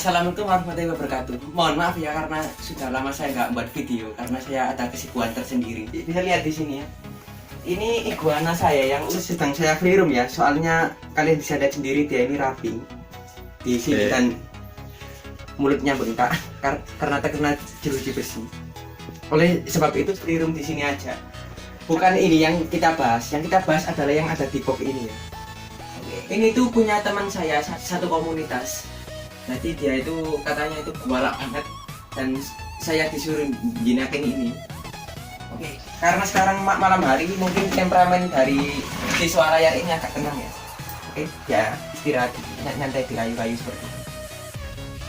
Assalamualaikum warahmatullahi wabarakatuh. Mohon maaf ya karena sudah lama saya nggak buat video karena saya ada kesibukan tersendiri. Bisa lihat di sini ya. Ini iguana saya yang sedang saya pelihara ya. Soalnya kalian bisa lihat sendiri dia ini rapi di sini dan mulutnya bengkak karena terkena jeruji besi. Oleh sebab itu pelihara di sini aja. Bukan ini yang kita bahas. Yang kita bahas adalah yang ada di box ini ya. Ini tuh punya teman saya satu komunitas. Jadi dia itu katanya itu galak banget dan saya disuruh jinakin ini. Oke, karena sekarang malam hari mungkin temperamen dari siswa layar ini agak tenang ya. Oke, ya istirahat nyantai di kayu-kayu seperti ini.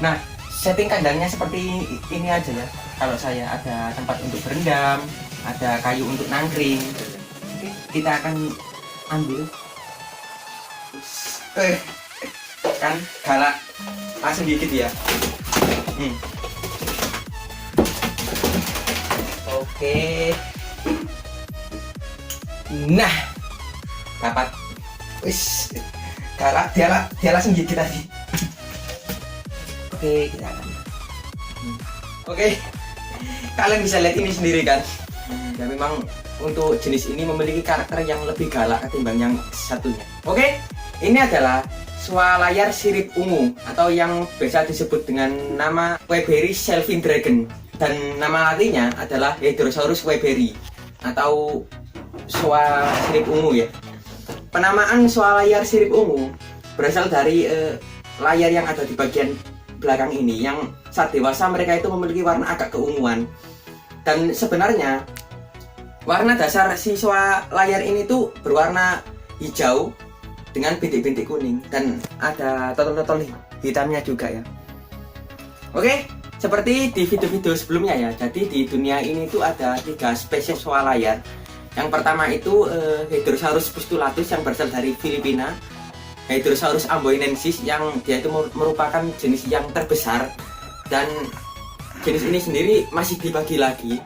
Nah, setting kandangnya seperti ini aja ya. Kalau saya ada tempat untuk berendam, ada kayu untuk nangkring. Oke, kita akan ambil. Kan galak. Langsung gigit ya. Oke. Nah, dapat. Wis, galak dia langsung gigit tadi. Oke, kita akan. Oke. Kalian bisa lihat ini sendiri kan. Ya memang untuk jenis ini memiliki karakter yang lebih galak ketimbang yang satunya. Oke, ini adalah swalayan sirip ungu atau yang biasa disebut dengan nama Weberi Shelving Dragon, dan nama latinnya adalah Hedrosaurus weberi atau sirip ungu ya. Penamaan swalayan sirip ungu berasal dari layar yang ada di bagian belakang ini, yang saat dewasa mereka itu memiliki warna agak keunguan, dan sebenarnya warna dasar si swalayan ini tuh berwarna hijau dengan bintik-bintik kuning dan ada totol-totol hitamnya juga ya. Oke, seperti di video-video sebelumnya ya. Jadi di dunia ini tuh ada 3 spesies swalayan. Yang pertama itu Hedrosaurus pustulatus yang berasal dari Filipina, Hedrosaurus amboinensis yang dia itu merupakan jenis yang terbesar, dan jenis ini sendiri masih dibagi lagi.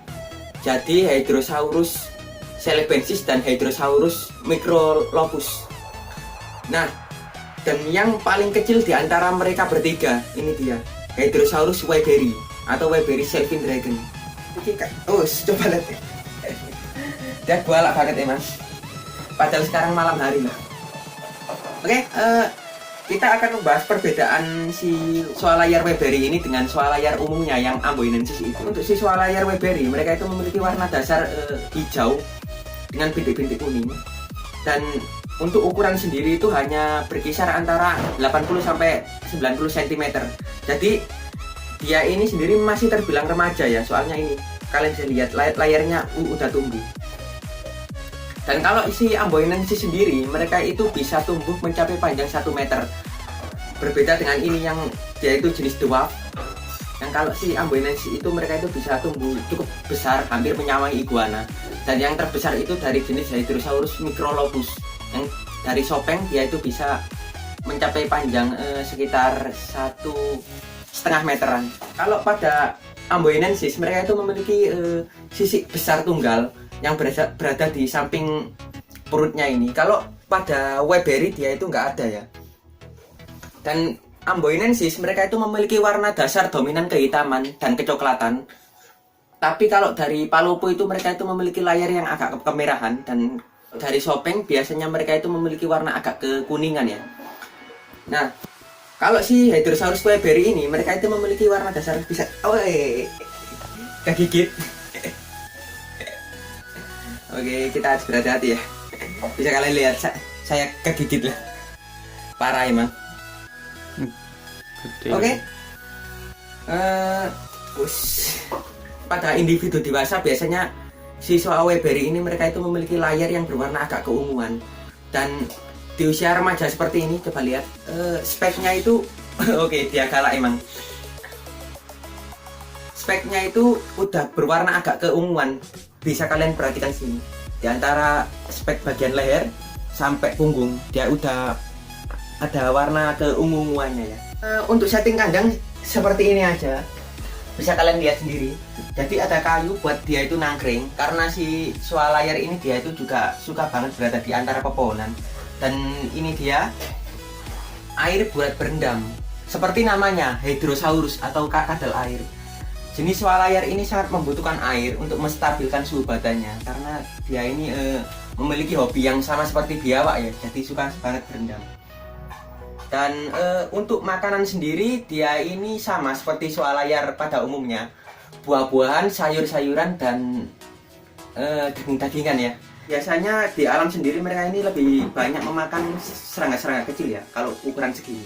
Jadi Hedrosaurus celebensis dan Hedrosaurus microlopus. Nah, dan yang paling kecil di antara mereka bertiga ini dia Hedrosaurus weberi atau Weberi Shelving Dragon. Oh, coba lihat. Dia galak banget emang. Padahal sekarang malam hari lah. Oke, kita akan membahas perbedaan si swalayan weberi ini dengan swalayan umumnya yang amboinensis itu. Untuk si swalayan weberi, mereka itu memiliki warna dasar hijau dengan bintik-bintik kuning. Dan untuk ukuran sendiri itu hanya berkisar antara 80 sampai 90 cm. Jadi dia ini sendiri masih terbilang remaja ya. Soalnya ini kalian bisa lihat layarnya udah tumbuh. Dan kalau si amboinensis sendiri, mereka itu bisa tumbuh mencapai panjang 1 meter. Berbeda dengan ini yang dia itu jenis dwarf. Yang kalau si amboinensis itu mereka itu bisa tumbuh cukup besar, hampir menyamai iguana. Dan yang terbesar itu dari jenis Hedrosaurus microlopus. Yang dari sopeng dia itu bisa mencapai panjang sekitar 1,5 meteran. Kalau pada amboinensis mereka itu memiliki sisik besar tunggal yang berada di samping perutnya ini. Kalau pada weberi dia itu nggak ada ya. Dan amboinensis mereka itu memiliki warna dasar dominan kehitaman dan kecoklatan. Tapi kalau dari palupu itu mereka itu memiliki layar yang agak kemerahan, dan dari sopeng biasanya mereka itu memiliki warna agak kekuningan ya. Nah, kalau si Hedrosaurus weberi ini mereka itu memiliki warna dasar bisa kegigit. Oke, kita harus berhati-hati ya. Bisa kalian lihat saya kegigit lah. Parah emang. Oke. Pada individu dewasa biasanya si weberi ini mereka itu memiliki layar yang berwarna agak keunguan, dan di usia remaja seperti ini coba lihat speknya itu oke, dia galak emang. Speknya itu udah berwarna agak keunguan, bisa kalian perhatikan sini. Di antara spek bagian leher sampai punggung dia udah ada warna keunguannya ya. Untuk setting kandang seperti ini aja. Bisa kalian lihat sendiri. Jadi ada kayu buat dia itu nangkring, karena si swalayan ini dia itu juga suka banget berada di antara pepohonan. Dan ini dia air buat berendam. Seperti namanya, Hadrosaurus atau kadal air. Jenis swalayan ini sangat membutuhkan air untuk menstabilkan suhu badannya karena dia ini memiliki hobi yang sama seperti biawak ya, jadi suka banget berendam. Dan untuk makanan sendiri dia ini sama seperti swalayan pada umumnya, buah-buahan, sayur-sayuran, dan daging-dagingan ya. Biasanya di alam sendiri mereka ini lebih banyak memakan serangga-serangga kecil ya, kalau ukuran segini.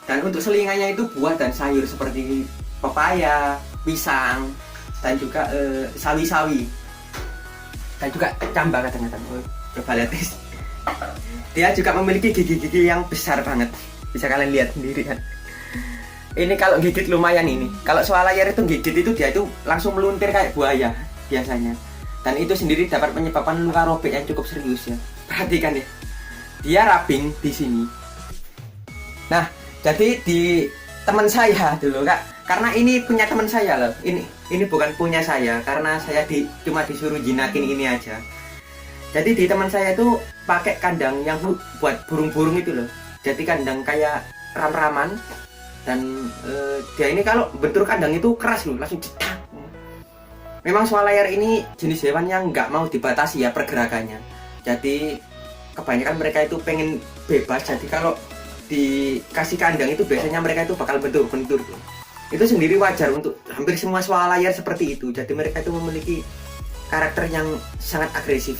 Dan untuk selingannya itu buah dan sayur seperti pepaya, pisang, dan juga sawi-sawi, dan juga camba kadang-kadang. Coba lihat guys. Dia juga memiliki gigi-gigi yang besar banget, bisa kalian lihat sendiri kan. Ini kalau gigit lumayan ini. Kalau swalayan itu gigit itu dia itu langsung meluntir kayak buaya biasanya. Dan itu sendiri dapat menyebabkan luka robek yang cukup serius ya. Perhatikan ya, dia rabing di sini. Nah, jadi di teman saya dulu kak, karena ini punya teman saya loh. Ini bukan punya saya, karena saya cuma disuruh jinakin ini aja. Jadi di teman saya itu pakai kandang yang buat burung-burung itu loh. Jadi kandang kayak ram-raman. Dan dia ini kalau bentur kandang itu keras loh, langsung cetak. Memang swalayan ini jenis hewan yang nggak mau dibatasi ya pergerakannya. Jadi kebanyakan mereka itu pengen bebas. Jadi kalau dikasih kandang itu biasanya mereka itu bakal bentur-bentur. Itu sendiri wajar untuk hampir semua swalayan seperti itu. Jadi mereka itu memiliki karakter yang sangat agresif.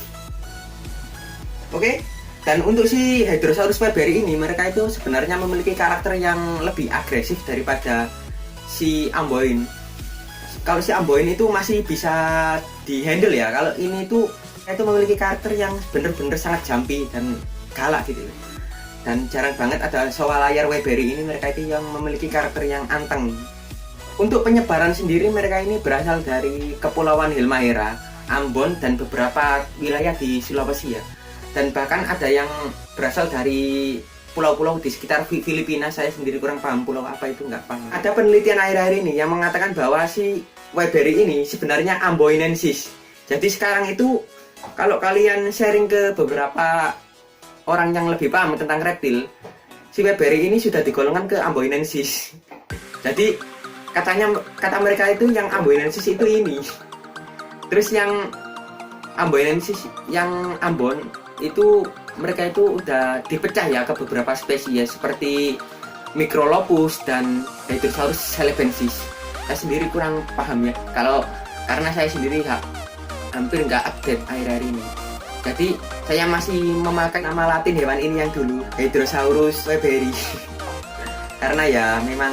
Oke. Dan untuk si Hadrosaurus weberi ini, mereka itu sebenarnya memiliki karakter yang lebih agresif daripada si Amboin. Kalau si Amboin itu masih bisa dihandle ya. Kalau ini itu memiliki karakter yang bener-bener sangat jumpy dan galak gitu. Dan jarang banget ada swalayan weberi ini, mereka itu yang memiliki karakter yang anteng. Untuk penyebaran sendiri mereka ini berasal dari Kepulauan Halmahera, Ambon, dan beberapa wilayah di Sulawesi ya. Dan bahkan ada yang berasal dari pulau-pulau di sekitar Filipina. Saya sendiri kurang paham pulau apa itu, nggak paham. Ada penelitian akhir-akhir ini yang mengatakan bahwa si weberi ini sebenarnya Amboinensis. Jadi sekarang itu kalau kalian sharing ke beberapa orang yang lebih paham tentang reptil, si weberi ini sudah digolongkan ke Amboinensis. Jadi kata mereka itu yang Amboinensis itu ini. Terus yang Amboinensis, yang Ambon itu mereka itu udah dipecah ya ke beberapa spesies seperti Microlopus dan Hadrosaurus celebensis. Saya sendiri kurang paham ya, karena saya sendiri hampir nggak update akhir-akhir ini. Jadi saya masih memakai nama latin hewan ini yang dulu, Hadrosaurus weberi. Karena ya memang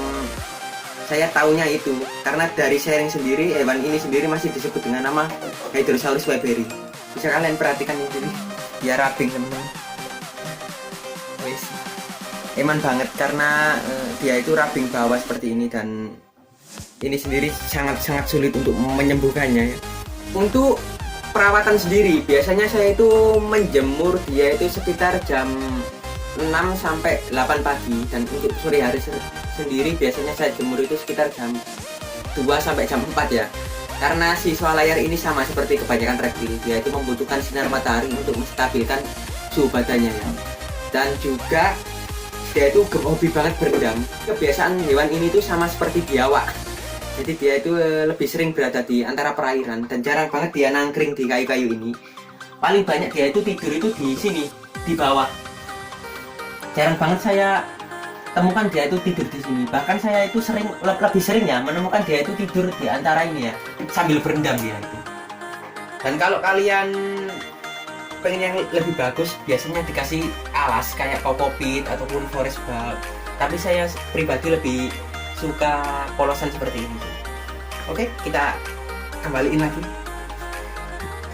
saya taunya itu karena dari sharing sendiri, hewan ini sendiri masih disebut dengan nama Hadrosaurus weberi. Bisa kalian perhatikan di sini. Ya rabing teman-teman. Wes. Eman banget karena dia itu rabing bawah seperti ini, dan ini sendiri sangat-sangat sulit untuk menyembuhkannya ya. Untuk perawatan sendiri biasanya saya itu menjemur dia itu sekitar jam 6 sampai 8 pagi, dan untuk sore hari sendiri biasanya saya jemur itu sekitar jam 2 sampai jam 4 ya. Karena si swalayan ini sama seperti kebanyakan reptil, dia itu membutuhkan sinar matahari untuk menstabilkan suhu badannya ya. Dan juga dia itu hobi banget berendam. Kebiasaan hewan ini tuh sama seperti biawak. Jadi dia itu lebih sering berada di antara perairan dan jarang banget dia nangkring di kayu-kayu ini. Paling banyak dia itu tidur itu di sini, di bawah. Jarang banget saya temukan dia itu tidur di sini. Bahkan saya itu lebih sering ya menemukan dia itu tidur di antara ini ya, sambil berendam dia itu. Dan kalau kalian pengen yang lebih bagus, biasanya dikasih alas kayak kokopit ataupun forest bulb. Tapi saya pribadi lebih suka polosan seperti ini. Oke, kita kembaliin lagi.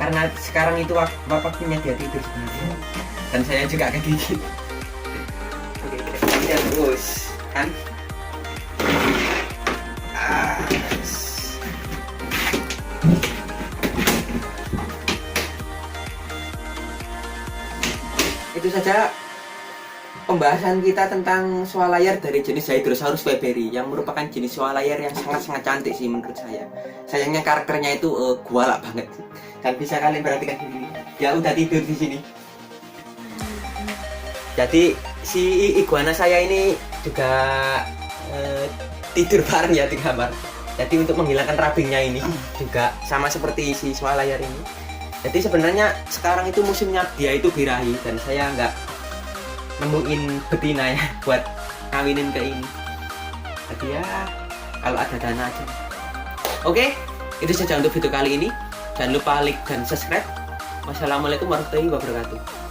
Karena sekarang itu waktunya dia tidur sebenarnya. Dan saya juga kegigit. Ya terus kan itu saja pembahasan kita tentang swalayan dari jenis Hadrosaurus weberi, yang merupakan jenis swalayan yang sangat-sangat cantik sih menurut saya. Sayangnya karakternya itu galak banget, dan bisa kalian perhatikan di sini, dia udah tidur di sini. Jadi si iguana saya ini juga tidur bareng ya di kamar. Jadi untuk menghilangkan rubbingnya ini juga sama seperti si swalayan ini. Jadi sebenarnya sekarang itu musimnya dia itu birahi dan saya nggak nemuin betina ya buat kawinin ke ini. Jadi ya kalau ada dana aja. Oke, itu saja untuk video kali ini. Jangan lupa like dan subscribe. Wassalamualaikum warahmatullahi wabarakatuh.